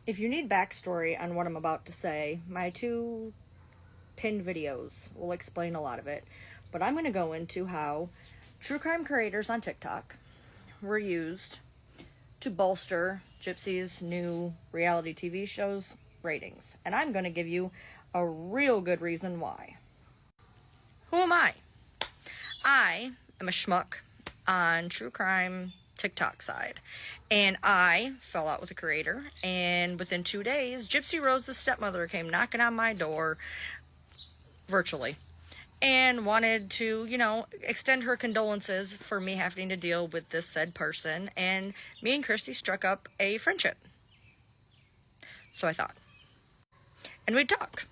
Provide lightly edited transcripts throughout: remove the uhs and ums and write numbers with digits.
If you need backstory on what I'm about to say, my two pinned videos will explain a lot of it. But I'm going to go into how true crime creators on TikTok were used to bolster Gypsy's new reality TV show's ratings. And I'm going to give you a real good reason why. Who am I? I am a schmuck on true crime TikTok side. And I fell out with the creator, and within 2 days, Gypsy Rose's stepmother came knocking on my door virtually and wanted to, extend her condolences for me having to deal with this said person. And me and Christy struck up a friendship. So I thought. And we'd talk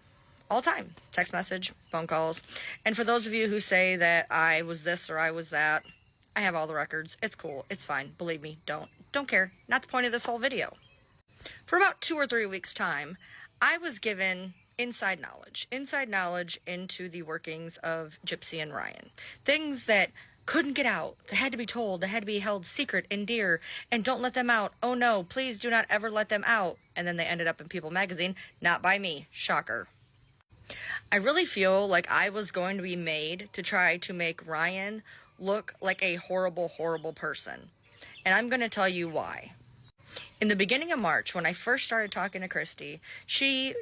all the time. Text message, phone calls. And for those of you who say that I was this or I was that, I have all the records. It's cool. It's fine. Believe me, don't care. Not the point of this whole video. For about 2 or 3 weeks' time, I was given inside knowledge into the workings of Gypsy and Ryan. Things that couldn't get out, that had to be told, that had to be held secret and dear, and don't let them out. Oh no, please do not ever let them out. And then they ended up in People magazine, not by me. Shocker. I really feel like I was going to be made to try to make Ryan look like a horrible, horrible person. And I'm going to tell you why. In the beginning of March, when I first started talking to Christy, she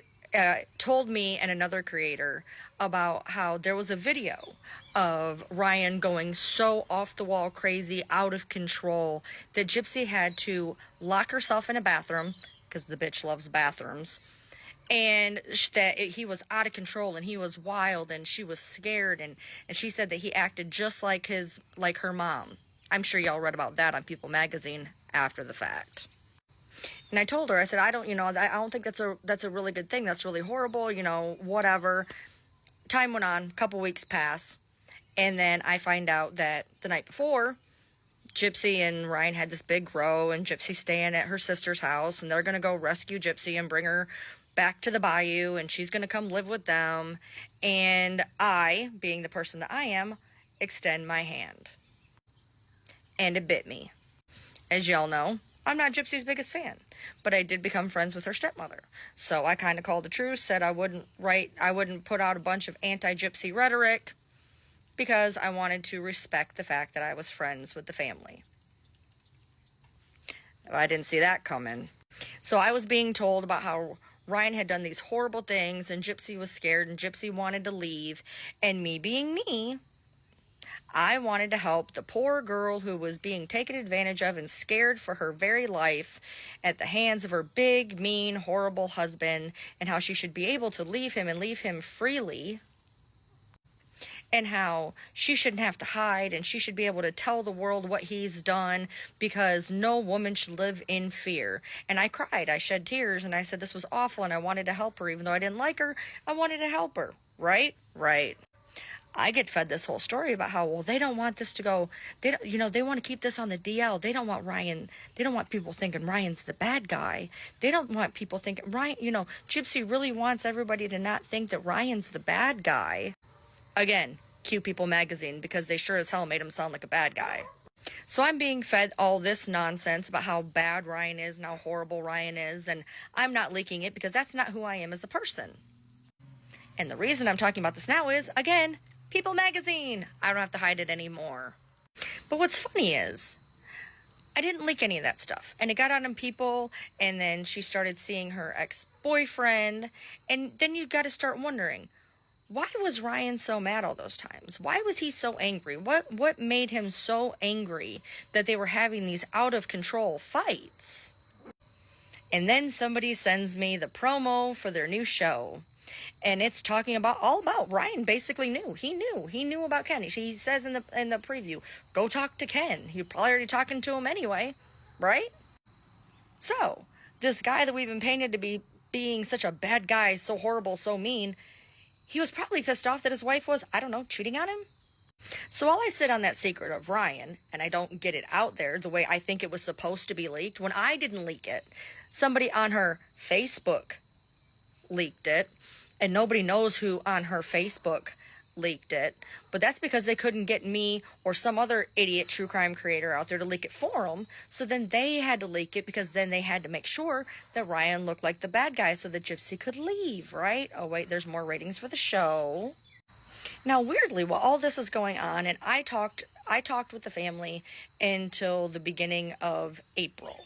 told me and another creator about how there was a video of Ryan going so off the wall crazy, out of control, that Gypsy had to lock herself in a bathroom, because the bitch loves bathrooms, and that he was out of control and he was wild and she was scared, and she said that he acted just like her mom. I'm sure y'all read about that on People magazine after the fact. And I told her, I said, I don't think that's a really good thing. That's really horrible, whatever. Time went on, a couple weeks pass, and then I find out that the night before, Gypsy and Ryan had this big row, and Gypsy's staying at her sister's house, and they're going to go rescue Gypsy and bring her back to the bayou, and she's going to come live with them. And I, being the person that I am, extend my hand. And it bit me. As y'all know, I'm not Gypsy's biggest fan, but I did become friends with her stepmother. So I kind of called a truce, said I wouldn't put out a bunch of anti-Gypsy rhetoric, because I wanted to respect the fact that I was friends with the family. I didn't see that coming. So I was being told about how Ryan had done these horrible things, and Gypsy was scared, and Gypsy wanted to leave. And me being me, I wanted to help the poor girl who was being taken advantage of and scared for her very life at the hands of her big, mean, horrible husband, and how she should be able to leave him and leave him freely, and how she shouldn't have to hide, and she should be able to tell the world what he's done, because no woman should live in fear. And I cried. I shed tears, and I said this was awful, and I wanted to help her. Even though I didn't like her, I wanted to help her. Right? I get fed this whole story about how, well, they don't want this to go, they want to keep this on the DL. They don't want people thinking Ryan's the bad guy. They don't want people thinking Ryan, Gypsy really wants everybody to not think that Ryan's the bad guy. Again, cue People magazine, because they sure as hell made him sound like a bad guy. So I'm being fed all this nonsense about how bad Ryan is and how horrible Ryan is, and I'm not leaking it because that's not who I am as a person. And the reason I'm talking about this now is, again, People magazine. I don't have to hide it anymore. But what's funny is, I didn't leak any of that stuff. And it got out on People, and then she started seeing her ex-boyfriend, and then you got to start wondering, why was Ryan so mad all those times? Why was he so angry? What made him so angry that they were having these out-of-control fights? And then somebody sends me the promo for their new show. And it's talking all about Ryan basically knew. He knew about Ken. He says in the preview, go talk to Ken. You're probably already talking to him anyway, right? So, this guy that we've been painted to be being such a bad guy, so horrible, so mean, he was probably pissed off that his wife was, cheating on him. So while I sit on that secret of Ryan, and I don't get it out there the way I think it was supposed to be leaked, when I didn't leak it, somebody on her Facebook leaked it, and nobody knows who on her Facebook leaked it, but that's because they couldn't get me or some other idiot true crime creator out there to leak it for them. So then they had to leak it because then they had to make sure that Ryan looked like the bad guy so that Gypsy could leave, right? Oh wait, there's more ratings for the show. Now, weirdly, while all this is going on, and I talked with the family until the beginning of April.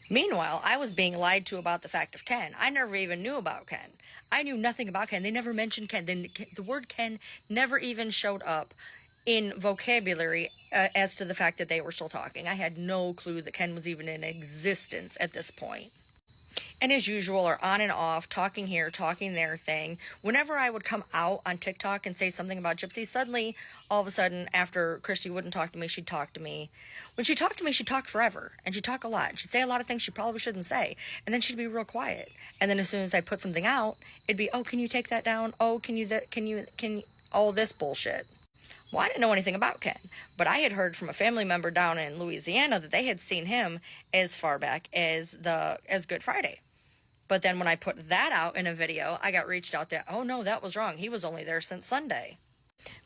Meanwhile, I was being lied to about the fact of Ken. I never even knew about Ken. I knew nothing about Ken. They never mentioned Ken. The word Ken never even showed up in vocabulary as to the fact that they were still talking. I had no clue that Ken was even in existence at this point. And as usual, are on and off, talking here, talking there thing. Whenever I would come out on TikTok and say something about Gypsy, suddenly, all of a sudden, after Christy wouldn't talk to me, she'd talk to me. When she talked to me, she'd talk forever, and she'd talk a lot. She'd say a lot of things she probably shouldn't say, and then she'd be real quiet. And then as soon as I put something out, it'd be, oh, can you take that down? Oh, can you, all this bullshit. Well, I didn't know anything about Ken, but I had heard from a family member down in Louisiana that they had seen him as far back as Good Friday. But then when I put that out in a video, I got reached out that, oh no, that was wrong. He was only there since Sunday.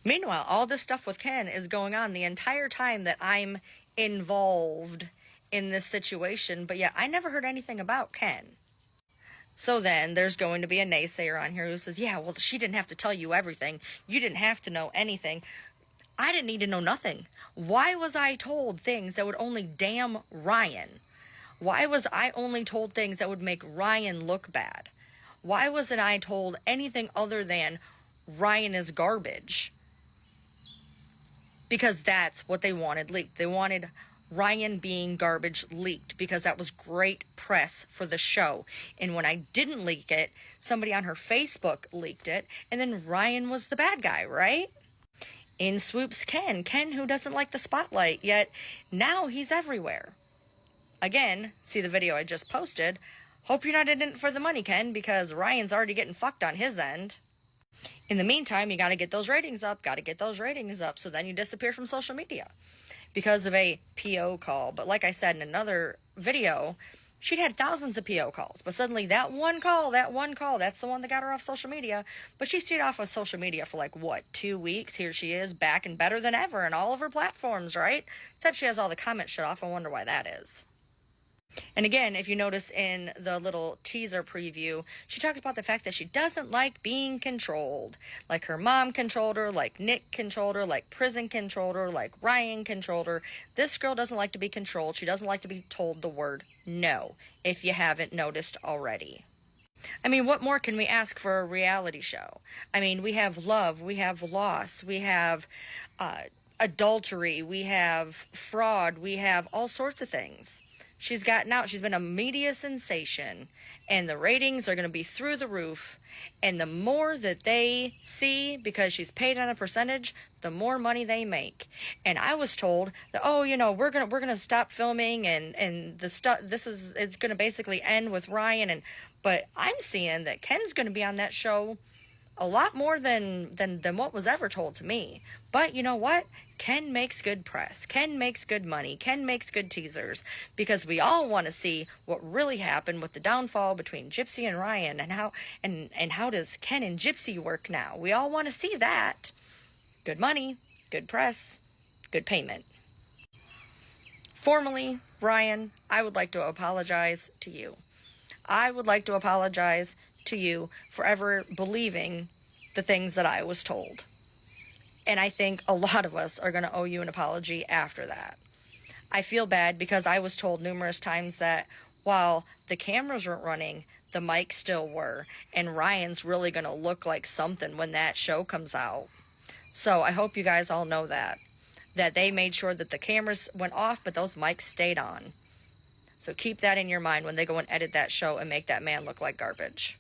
Meanwhile, all this stuff with Ken is going on the entire time that I'm involved in this situation. But yeah, I never heard anything about Ken. So then there's going to be a naysayer on here who says, yeah, well, she didn't have to tell you everything. You didn't have to know anything. I didn't need to know nothing. Why was I told things that would only damn Ryan? Why was I only told things that would make Ryan look bad? Why wasn't I told anything other than Ryan is garbage? Because that's what they wanted leaked. They wanted Ryan being garbage leaked because that was great press for the show. And when I didn't leak it, somebody on her Facebook leaked it, and then Ryan was the bad guy, right? In swoops Ken who doesn't like the spotlight, yet now he's everywhere. Again, see the video I just posted. Hope you're not in it for the money, Ken, because Ryan's already getting fucked on his end. In the meantime, you got to get those ratings up, so then you disappear from social media because of a PO call. But like I said in another video, she'd had thousands of PO calls, but suddenly that one call, that's the one that got her off social media. But she stayed off of social media for like, what, 2 weeks? Here she is, back and better than ever in all of her platforms, right? Except she has all the comments shut off. I wonder why that is. And again, if you notice in the little teaser preview, she talks about the fact that she doesn't like being controlled. Like her mom controlled her, like Nick controlled her, like prison controlled her, like Ryan controlled her. This girl doesn't like to be controlled. She doesn't like to be told the word no, if you haven't noticed already. I mean, what more can we ask for a reality show? I mean, we have love, we have loss, we have adultery, we have fraud, we have all sorts of things. She's gotten out. She's been a media sensation, and the ratings are going to be through the roof. And the more that they see, because she's paid on a percentage, the more money they make. And I was told that, oh, you know, we're gonna stop filming, and the stuff. It's going to basically end with Ryan. But I'm seeing that Ken's going to be on that show a lot more than what was ever told to me. But you know what? Ken makes good press. Ken makes good money. Ken makes good teasers, because we all want to see what really happened with the downfall between Gypsy and Ryan, and how does Ken and Gypsy work now. We all want to see that. Good money, good press, good payment. Formally, Ryan, I would like to apologize to you. I would like to apologize to you for ever believing the things that I was told. And I think a lot of us are going to owe you an apology after that. I feel bad because I was told numerous times that while the cameras weren't running, the mics still were. And Ryan's really going to look like something when that show comes out. So I hope you guys all know that they made sure that the cameras went off, but those mics stayed on. So keep that in your mind when they go and edit that show and make that man look like garbage.